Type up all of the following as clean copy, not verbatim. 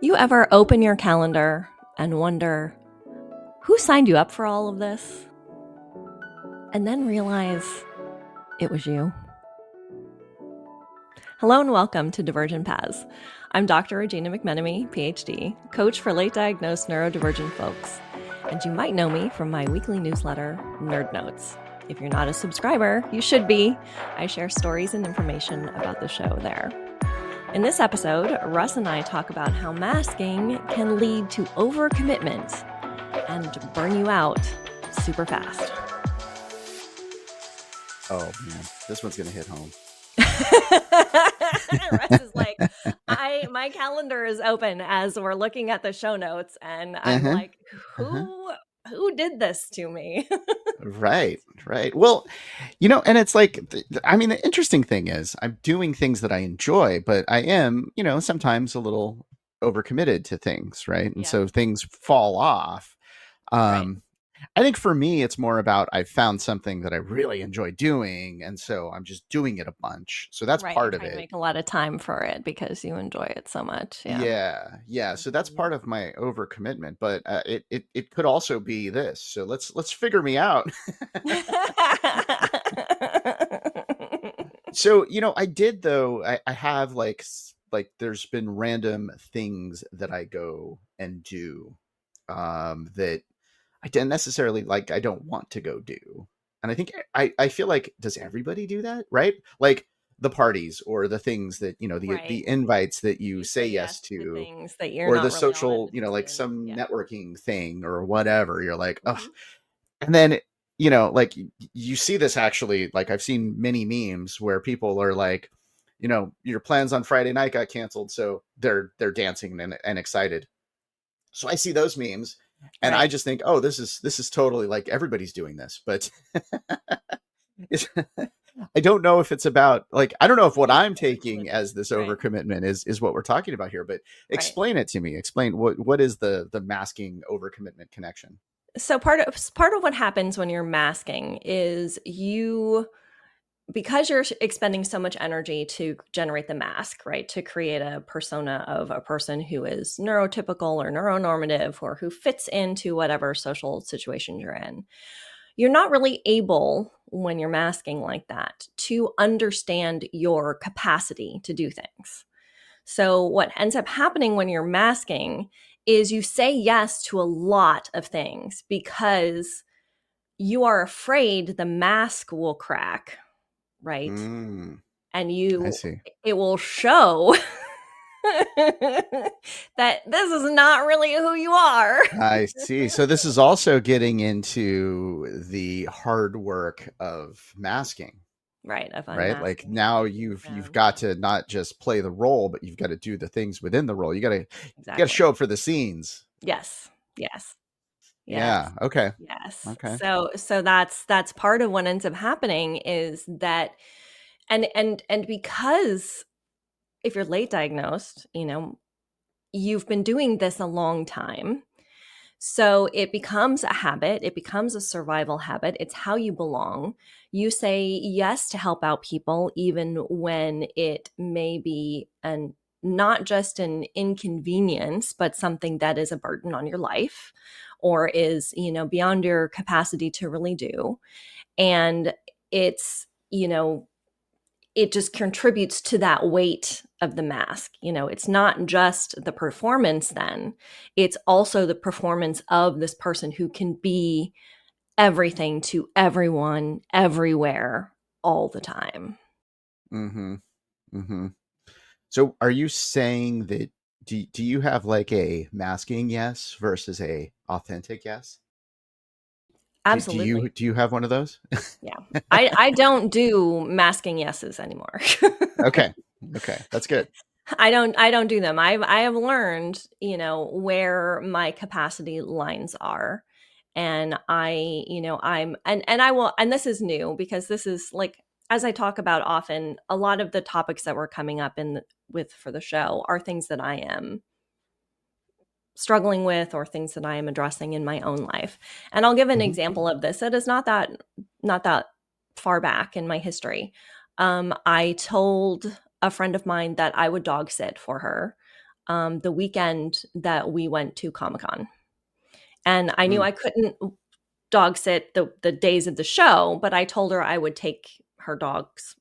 You ever open your calendar and wonder, who signed you up for all of this? And then realize it was you. Hello and welcome to Divergent Paths. I'm Dr. Regina McMenomy, PhD, coach for late diagnosed neurodivergent folks. And you might know me from my weekly newsletter, Nerd Notes. If you're not a subscriber, you should be. I share stories and information about the show there. In this episode, Russ and I talk about how masking can lead to overcommitment and burn you out super fast. Oh man, this one's gonna hit home. Russ is like, my calendar is open as we're looking at the show notes, and I'm like, who did this to me? Right. Well, and it's like, the interesting thing is I'm doing things that I enjoy, but I am, sometimes a little overcommitted to things, right? And so things fall off. Right. I think for me, it's more about I've found something that I really enjoy doing, and so I'm just doing it a bunch. So that's part of it. Make a lot of time for it because you enjoy it so much. Yeah. So that's part of my overcommitment, but it could also be this. So let's figure me out. So I did though. I have like there's been random things that I go and do that I didn't necessarily I don't want to go do. And I think I feel like, does everybody do that? Right? Like the parties or the things that, the invites that you say yes to things that you're or not the really social, like some networking thing or whatever. You're like, oh, and then, you see this actually, like I've seen many memes where people are like, your plans on Friday night got canceled. So they're dancing and excited. So I see those memes. And I just think, oh, this is totally like everybody's doing this, but I don't know if it's about I don't know if what I'm taking as this overcommitment is what we're talking about here, but explain it to me. Explain what is the masking overcommitment connection? So part of what happens when you're masking is because you're expending so much energy to generate the mask, right? To create a persona of a person who is neurotypical or neuronormative or who fits into whatever social situation you're in. You're not really able, when you're masking like that, to understand your capacity to do things. So what ends up happening when you're masking is you say yes to a lot of things because you are afraid the mask will crack. Right. And it will show that this is not really who you are. I see. So this is also getting into the hard work of masking. Right. Right. Like now you've got to not just play the role, but you've got to do the things within the role. You got to show up for the scenes. Yes. Yeah. Okay. Yes. Okay. So that's part of what ends up happening is that, and because if you're late diagnosed, you've been doing this a long time. So it becomes a habit. It becomes a survival habit. It's how you belong. You say yes to help out people, even when it may be not just an inconvenience, but something that is a burden on your life or is, beyond your capacity to really do. And it's, it just contributes to that weight of the mask. It's not just the performance then, it's also the performance of this person who can be everything to everyone, everywhere, all the time. So are you saying that, do you have like a masking yes versus a authentic yes? Absolutely. Do you have one of those? Yeah. I don't do masking yeses anymore. Okay. That's good. I don't do them. I have learned, where my capacity lines are. And and this is new because this is like, as I talk about often, a lot of the topics that we're coming up for the show are things that I am struggling with or things that I am addressing in my own life. And I'll give an example of this. It is not that far back in my history. I told a friend of mine that I would dog sit for her the weekend that we went to Comic-Con. And I knew Mm. I couldn't dog sit the days of the show, but I told her I would take her dogs,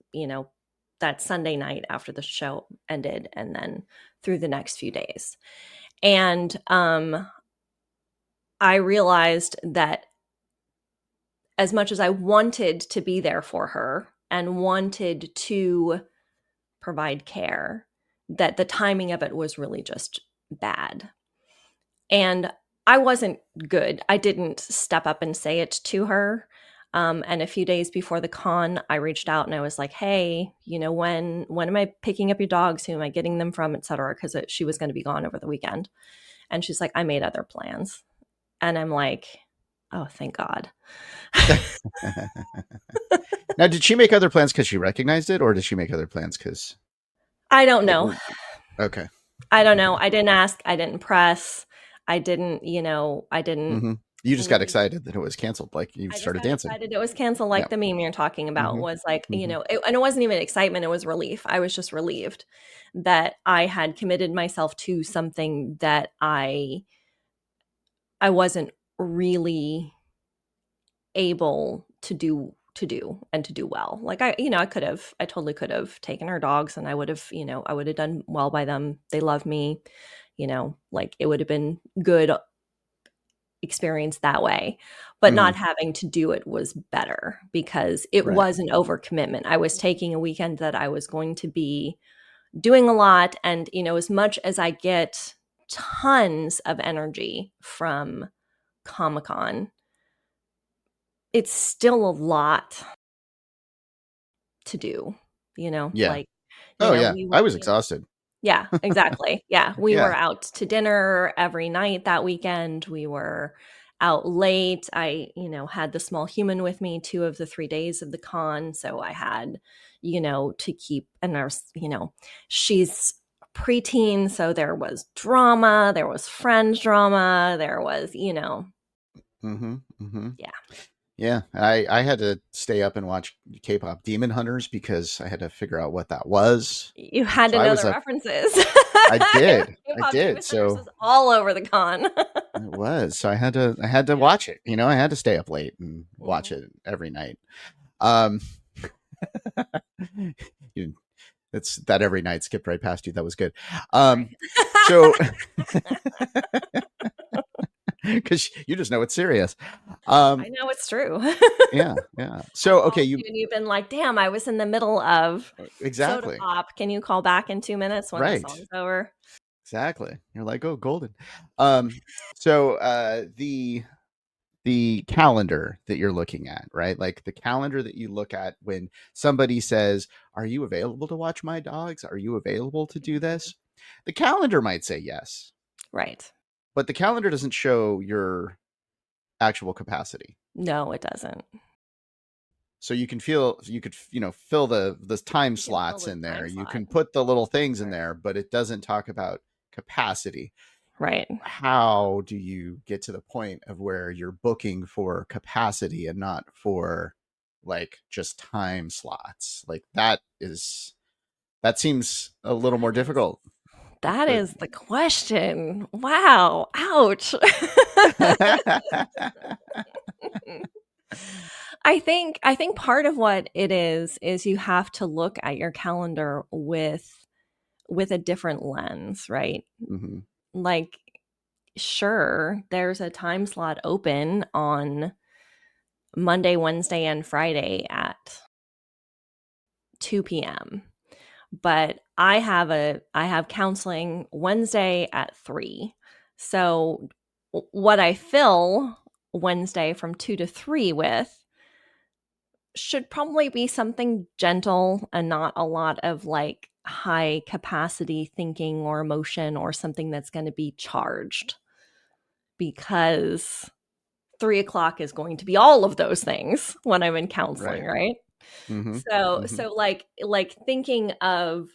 that Sunday night after the show ended and then through the next few days. And I realized that as much as I wanted to be there for her and wanted to provide care, that the timing of it was really just bad. And I wasn't good. I didn't step up and say it to her. And a few days before the con, I reached out and I was like, "Hey, when am I picking up your dogs? Who am I getting them from, et cetera?" Because she was going to be gone over the weekend. And she's like, "I made other plans." And I'm like, "Oh, thank God." Now, did she make other plans because she recognized it, or did she make other plans because I don't it know. was okay? I don't know. Okay. I didn't ask. I didn't press. I didn't, I didn't Mm-hmm. You just got really. excited that it was canceled. Like you I just started got dancing. excited it was canceled, like Yeah. the meme you're talking about Mm-hmm. was like, Mm-hmm. and it wasn't even excitement, it was relief. I was just relieved that I had committed myself to something that I wasn't really able to do well. Like I totally could have taken her dogs and I would have done well by them. They love me, like it would have been good experience that way, but Mm-hmm. not having to do it was better because it Right. was an overcommitment. I was taking a weekend that I was going to be doing a lot, and as much as I get tons of energy from Comic-Con, it's still a lot to do, Yeah. like, Oh yeah. we I were, was exhausted. yeah, exactly. Yeah, we were Yeah. out to dinner every night that weekend. We were out late. I, had the small human with me 2 of the 3 days of the con, so I had, to keep, and there's, she's preteen, so there was drama, there was friends drama, there was, Mm-hmm. Mm-hmm. yeah. Yeah. I had to stay up and watch K-pop Demon Hunters because I had to figure out what that was. You had So to I know was the up. references. I did. I K-pop did. Demon Hunters So was all over the con. it was. So I had to Yeah. watch it. I had to stay up late and watch Mhm. it every night. Um you, it's that every night skipped right past you. That was good. Right. So because you just know it's serious. I Um know it's true. yeah, yeah. I So okay, called you and you've been like, "Damn, I was in the middle of Soda exactly. Pop. Can you call back in 2 minutes when the Right. song's over?" Exactly. You're like, oh, golden. The calendar that you're looking at, right? Like the calendar that you look at when somebody says, "Are you available to watch my dogs? Are you available to do Mhm. this?" The calendar might say yes, Right. but the calendar doesn't show your actual capacity. No, it doesn't. So you could fill the time You can fill slots the in there. time You slot. can put the little things in Right. there, but it doesn't talk about capacity. Right. How do you get to the point of where you're booking for capacity and not for like just time slots? Like that seems a little more That is difficult. that The is the question. Wow. Ouch. I think part of what it is you have to look at your calendar with a different lens, right? Mhm. Like, sure, there's a time slot open on Monday, Wednesday, and Friday at 2 p.m. But I have counseling Wednesday at 3. So what I fill Wednesday from 2 to 3 with should probably be something gentle and not a lot of like high capacity thinking or emotion or something that's going to be charged, because 3 o'clock is going to be all of those things when I'm in counseling, Right. right? Mhm. So Mhm. like thinking of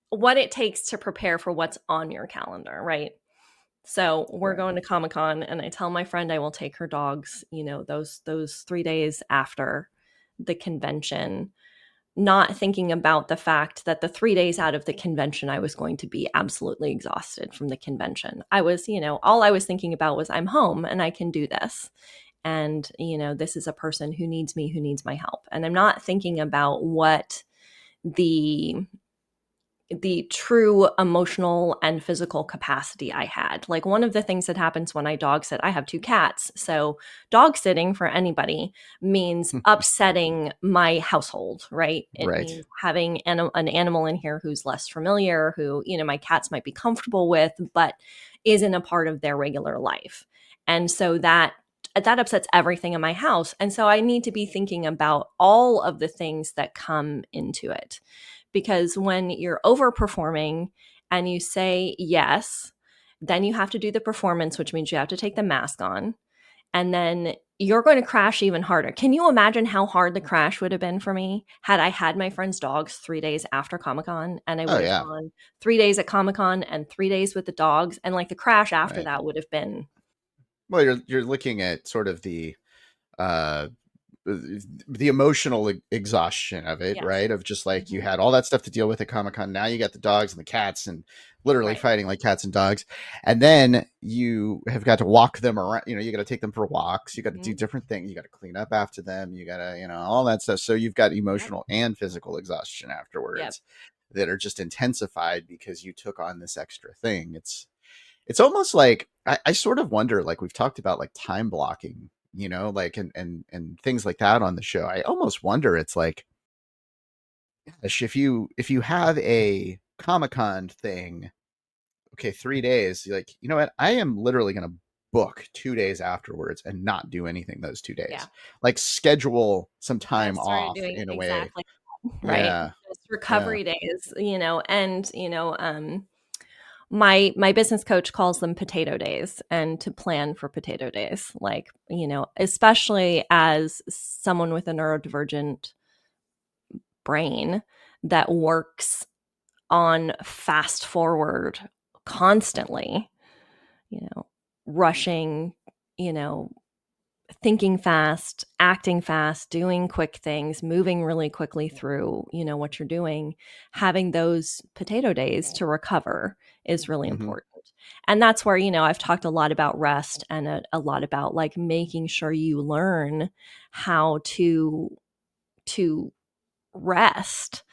what it takes to prepare for what's on your calendar, right? So we're Right. going to Comic-Con and I tell my friend I will take her dogs, those 3 days after the convention. not thinking about the fact that the 3 days out of the convention, I was going to be absolutely exhausted from the convention. I was, all I was thinking about was I'm home and I can do this. And, this is a person who needs me, who needs my help. And I'm not thinking about what the true emotional and physical capacity I had. Like, one of the things that happens when I dog sit, I have 2 cats. So dog sitting for anybody means upsetting my household, right? It Right. means having an animal in here who's less familiar, who, my cats might be comfortable with, but isn't a part of their regular life. And so that upsets everything in my house. And so I need to be thinking about all of the things that come into it. Because when you're overperforming and you say yes, then you have to do the performance, which means you have to take the mask on. And then you're going to crash even harder. Can you imagine how hard the crash would have been for me had I had my friend's dogs 3 days after Comic-Con, and I Oh would have yeah. gone 3 days at Comic-Con and 3 days with the dogs, and like the crash after Right. that would have been. Well, you're looking at sort of uh the emotional exhaustion of it, Yes. right? Of just like you Mm-hmm. had all that stuff to deal with at Comic-Con. Now you got the dogs and the cats and literally Right. fighting like cats and dogs. And then you have got to walk them around. You got to take them for walks. You got to do Mm-hmm. different things. You got to clean up after them. You got to, all that stuff. So you've got Yep. emotional and physical exhaustion Yep. afterwards that are just intensified because you took on this extra thing. It's almost like I sort of wonder, like we've talked about like time blocking, like and things like that on the show. I almost wonder it's like, gosh, if you have a Comic-Con thing, okay, 3 days, you're like, you know what? I am literally gonna book 2 days afterwards and not do anything those 2 days. Yeah. Like schedule some I time started off doing in a way. exactly right. Yeah. Just Yeah. recovery days, and my business coach calls them potato days, and to plan for potato days, like, especially as someone with a neurodivergent brain that works on fast forward constantly, rushing, you know, thinking fast, acting fast, doing quick things, moving really quickly through, what you're doing, having those potato days to recover is really Hmm. important. And that's where, I've talked a lot about rest, and a lot about like making sure you learn how to rest,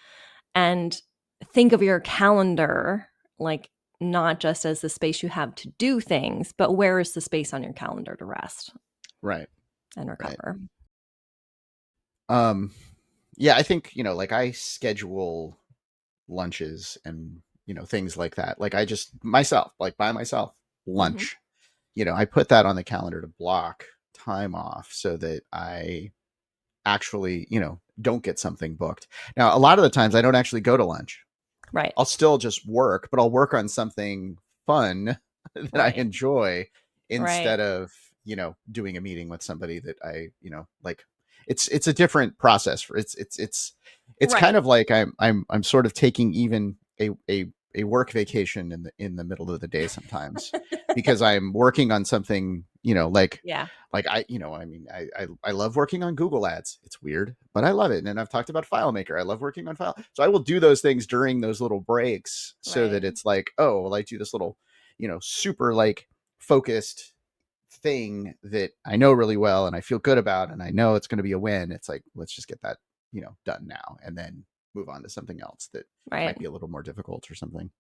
and think of your calendar like not just as the space you have to do things, but where is the space on your calendar to rest Right. and Right. recover. Um, yeah, I think, like I schedule lunches and, things like that. Like I just myself, like by myself, Mm-hmm. lunch. I put that on the calendar to block time off so that I actually, don't get something booked. Now, a lot of the times I don't actually go to lunch. Right. I'll still just work, but I'll work on something fun that I Right. enjoy Right. instead of, doing a meeting with somebody that I, like it's a different process for it's kind Right. of like I'm sort of taking even a work vacation in the middle of the day sometimes because I'm working on something, Yeah. like I mean, I love working on Google ads. It's weird, but I love it. And I've talked about FileMaker. I love working on file. So I will do those things during those little breaks so that Right. it's like, oh, well, I do this little, super like focused thing that I know really well and I feel good about and I know it's going to be a win. It's like, let's just get that, done now and then move on to something else that might Right. be a little more difficult or something.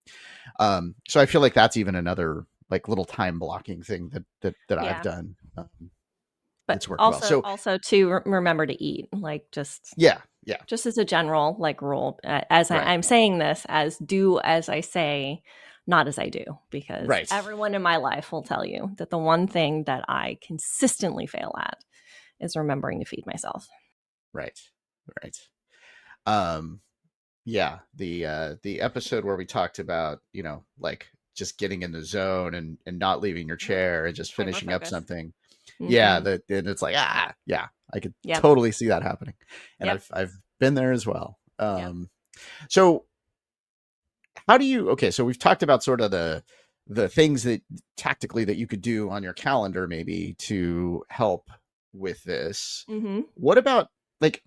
So I feel like that's even another like little time blocking thing that I've Yeah. done. But It's worked well. also So also to remember to eat, like yeah, yeah, just as a general like rule, as right, I'm saying this, as do as I say, not as I do, because right, everyone in my life will tell you that the one thing that I consistently fail at is remembering to feed myself. right, right. Um, yeah, the episode where we talked about, like just getting in the zone and not leaving your Mhm. chair and just Hyper finishing up focus. something. Yeah, Mm-hmm. that and it's like, yeah, I could Yep. totally see that happening. And Yep. I've been there as well. Yep. So how do you, okay, so we've talked about sort of the things that tactically that you could do on your calendar maybe to help with this. Mm-hmm. What about like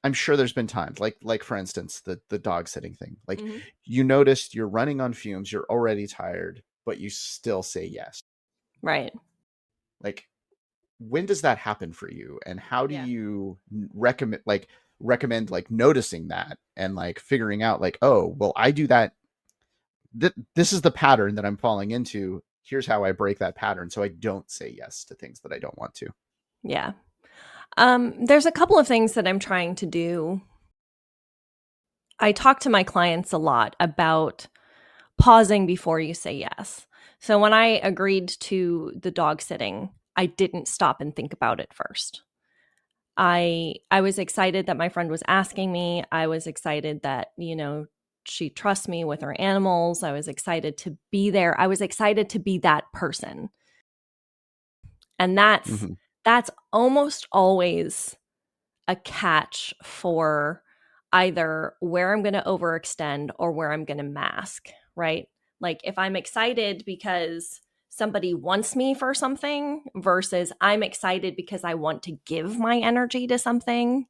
I'm sure there's been times like for instance, the dog sitting thing. Like Mm-hmm. you noticed you're running on fumes, you're already tired, but you still say yes. Right. Like when does that happen for you, and how do Yeah. you recommend like noticing that and like figuring out like, oh, well, I do that. This is the pattern that I'm falling into. Here's how I break that pattern so I don't say yes to things that I don't want to. Yeah. There's a couple of things that I'm trying to do. I talk to my clients a lot about pausing before you say yes. So when I agreed to the dog sitting, I didn't stop and think about it first. I was excited that my friend was asking me. I was excited that, she trusts me with her animals. I was excited to be there. I was excited to be that person. And that's Mm-hmm. that's almost always a catch for either where I'm going to overextend or where I'm going to mask, right? Like if I'm excited because somebody wants me for something versus I'm excited because I want to give my energy to something.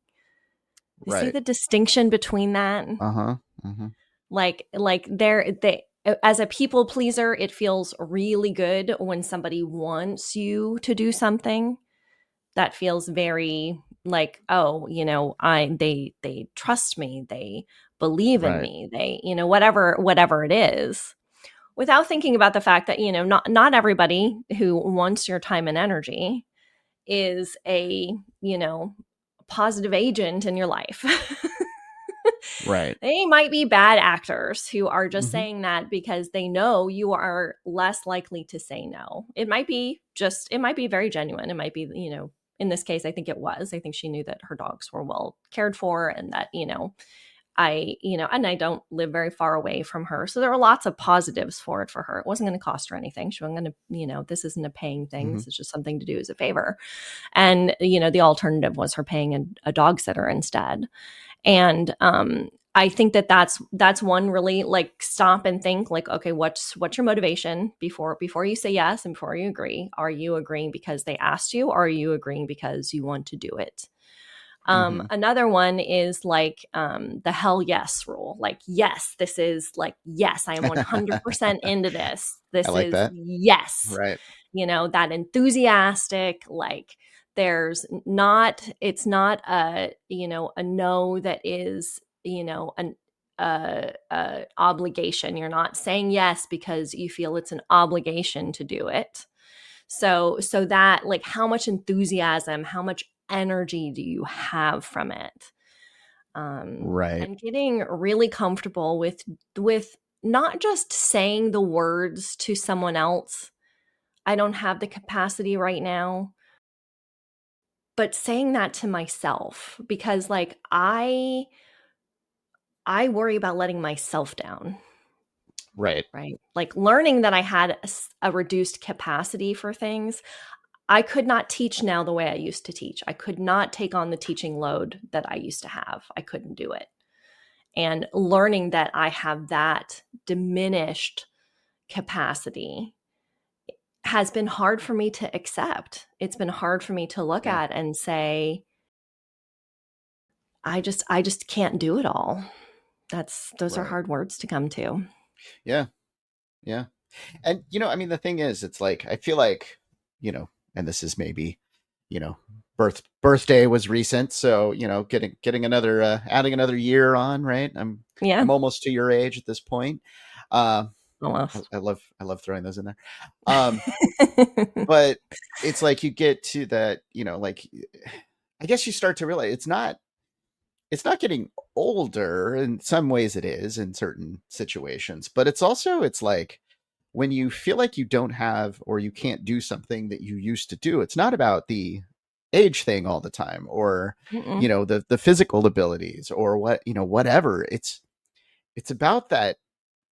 You see Right. the distinction between that? Uh-huh. Mm-hmm. Like they as a people pleaser, it feels really good when somebody wants you to do something. That feels very like, oh, they trust me, they believe in Right. me, they, whatever it is, without thinking about the fact that, not everybody who wants your time and energy is a, positive agent in your life. Right. They might be bad actors who are just Mm-hmm. saying that because they know you are less likely to say no. It might be very genuine. It might be, in this case, I think it was. I think she knew that her dogs were well cared for and that, and I don't live very far away from her. So there were lots of positives for it for her. It wasn't going to cost her anything. She wasn't going to, this isn't a paying thing. Mm-hmm. This is just something to do as a favor. And, the alternative was her paying a dog sitter instead. And I think that that's one really like stop and think like, okay, what's your motivation before you say yes and before you agree? Are you agreeing because they asked you, or are you agreeing because you want to do it? Mm-hmm. Another one is like the hell yes rule. Like, yes, this is like, yes, I am 100% into this. I This like is that. yes, Right. that enthusiastic, like it's not a no that is, an obligation. You're not saying yes because you feel it's an obligation to do it. So that like how much enthusiasm, how much energy do you have from it? Right. And getting really comfortable with not just saying the words to someone else, I don't have the capacity right now, but saying that to myself because like I worry about letting myself down, Right. right? Like learning that I had a reduced capacity for things. I could not teach now the way I used to teach. I could not take on the teaching load that I used to have. I couldn't do it. And learning that I have that diminished capacity has been hard for me to accept. It's been hard for me to look Yeah. at and say, I just can't do it all. Those are Right. hard words to come to. Yeah. Yeah. And I mean, the thing is, it's like I feel like, and this is maybe, you know, birthday was recent, so getting another adding another year on, right? Yeah, I'm almost to your age at this point. Uh, I, almost. I love throwing those in there. Um, but it's like you get to that, like I guess you start to realize it's not getting older. In some ways it is in certain situations, but it's like when you feel like you don't have or you can't do something that you used to do, it's not about the age thing all the time, or Mm-mm. the physical abilities, or whatever. It's about that.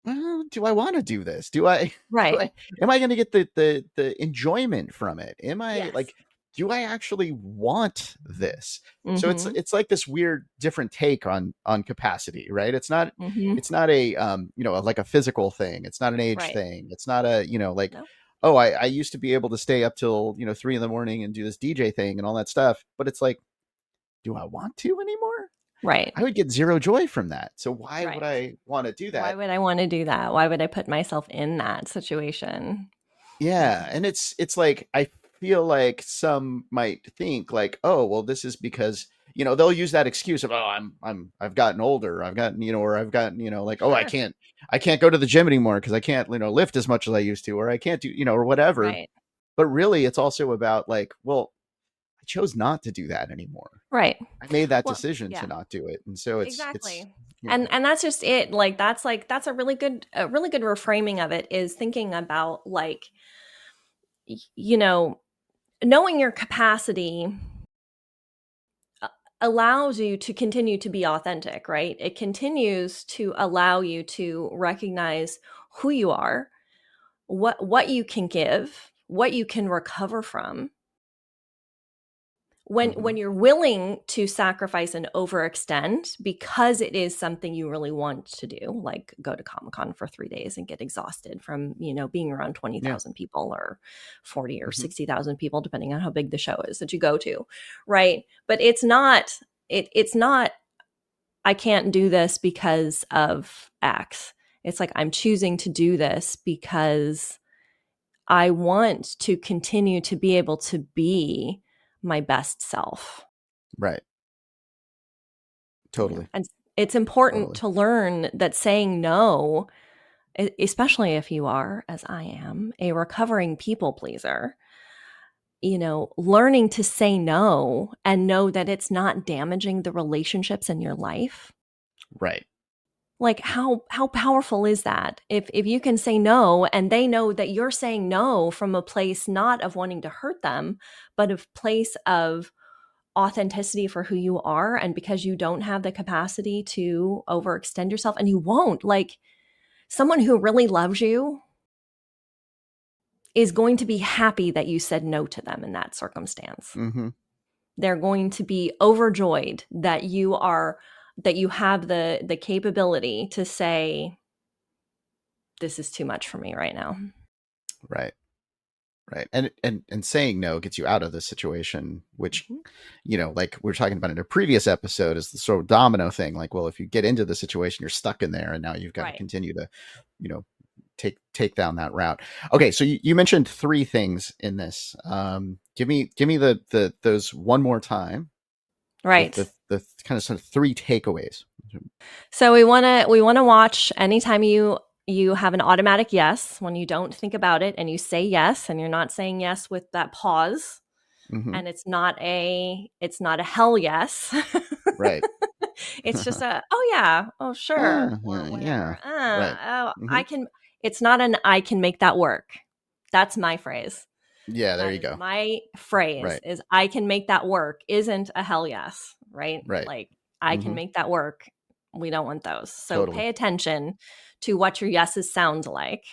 Do I want to do this? Do I do Right. I am I going to get the enjoyment from it? Am I Yes. like, do I actually want this? So it's Mhm. it's like this weird different take on capacity, right? Mhm. It's not a like a physical thing. It's not an age Right. thing. It's not a, like, No. oh, I used to be able to stay up till 3 in the morning and do this DJ thing and all that stuff, but it's like, do I want to anymore? Right. I would get zero joy from that. So why Right. would I want to do that? Why would I want to do that? Why would I put myself in that situation? Yeah, and it's like I feel like some might think like, oh, well, this is because they'll use that excuse of, oh, I've gotten older, I've gotten or I've gotten like, oh, Sure. I can't go to the gym anymore because I can't lift as much as I used to, or I can't do or whatever. Right. But really, it's also about like, well, I chose not to do that anymore. Right. I made that Well, decision to yeah. not do it, and so it's Exactly. yeah, And that's just it. That's a really good reframing of it, is thinking about like, you know, knowing your capacity allows you to continue to be authentic, right? It continues to allow you to recognize who you are, what you can give, what you can recover from. When you're willing to sacrifice and overextend because it is something you really want to do, like go to Comic-Con for 3 days and get exhausted from, being around 20,000 people or 40 or 60,000 people, depending on how big the show is that you go to, right? But it's not I can't do this because of X. It's like I'm choosing to do this because I want to continue to be able to be my best self. right, totally. And it's important to learn that saying no, especially if you are, as I am, a recovering people pleaser, learning to say no and know that it's not damaging the relationships in your life. Right. Like how powerful is that? If you can say no and they know that you're saying no from a place not of wanting to hurt them, but a place of authenticity for who you are, and because you don't have the capacity to overextend yourself, and you won't, like, someone who really loves you is going to be happy that you said no to them in that circumstance. Mm-hmm. They're going to be overjoyed that you have the capability to say, this is too much for me right now. Right. Right. And saying no gets you out of the situation, which, like we were talking about in a previous episode, is the sort of domino thing. Like, well, if you get into the situation, you're stuck in there, and now you've got to continue to, take down that route. Okay. So you mentioned 3 things in this. Give me those one more time. Right. The kind of sort of 3 takeaways. So we want to watch anytime you have an automatic yes, when you don't think about it and you say yes, and you're not saying yes with that pause. Mm-hmm. And it's not a hell yes. Right. It's just oh yeah, oh sure, yeah. Right. Mm-hmm. It's not an I can make that work. That's my phrase. Yeah, there you go. My phrase is I can make that work isn't a hell yes, right? Right. Like I can make that work. We don't want those. So pay attention to what your yeses sound like.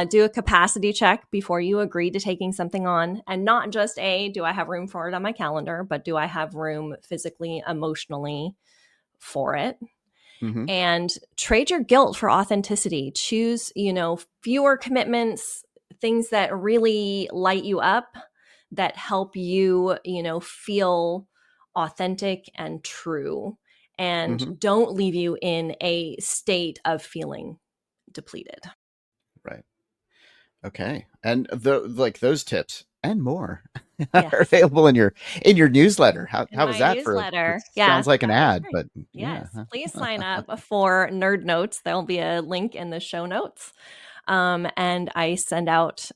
Do a capacity check before you agree to taking something on, and not just do I have room for it on my calendar, but do I have room physically, emotionally for it? Mm-hmm. And trade your guilt for authenticity. Choose, fewer commitments, things that really light you up, that help you, feel authentic and true, and don't leave you in a state of feeling depleted. Right. Okay. And those tips and more are available in your newsletter. How was that newsletter? For? Sounds like an ad, but yes. Please sign up for Nerd Notes. There'll be a link in the show notes. And I send out,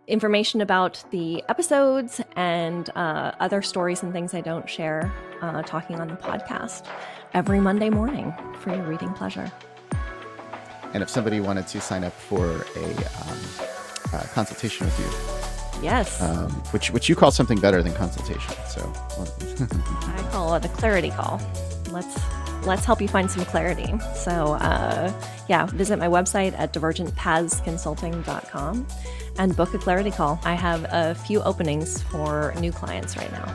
information about the episodes and other stories and things I don't share talking on the podcast every Monday morning for your reading pleasure. And if somebody wanted to sign up for a consultation with you, yes, which you call something better than consultation, so I call it a clarity call. Let's help you find some clarity. So visit my website at divergentpathsconsulting.com and book a clarity call. I have a few openings for new clients right now.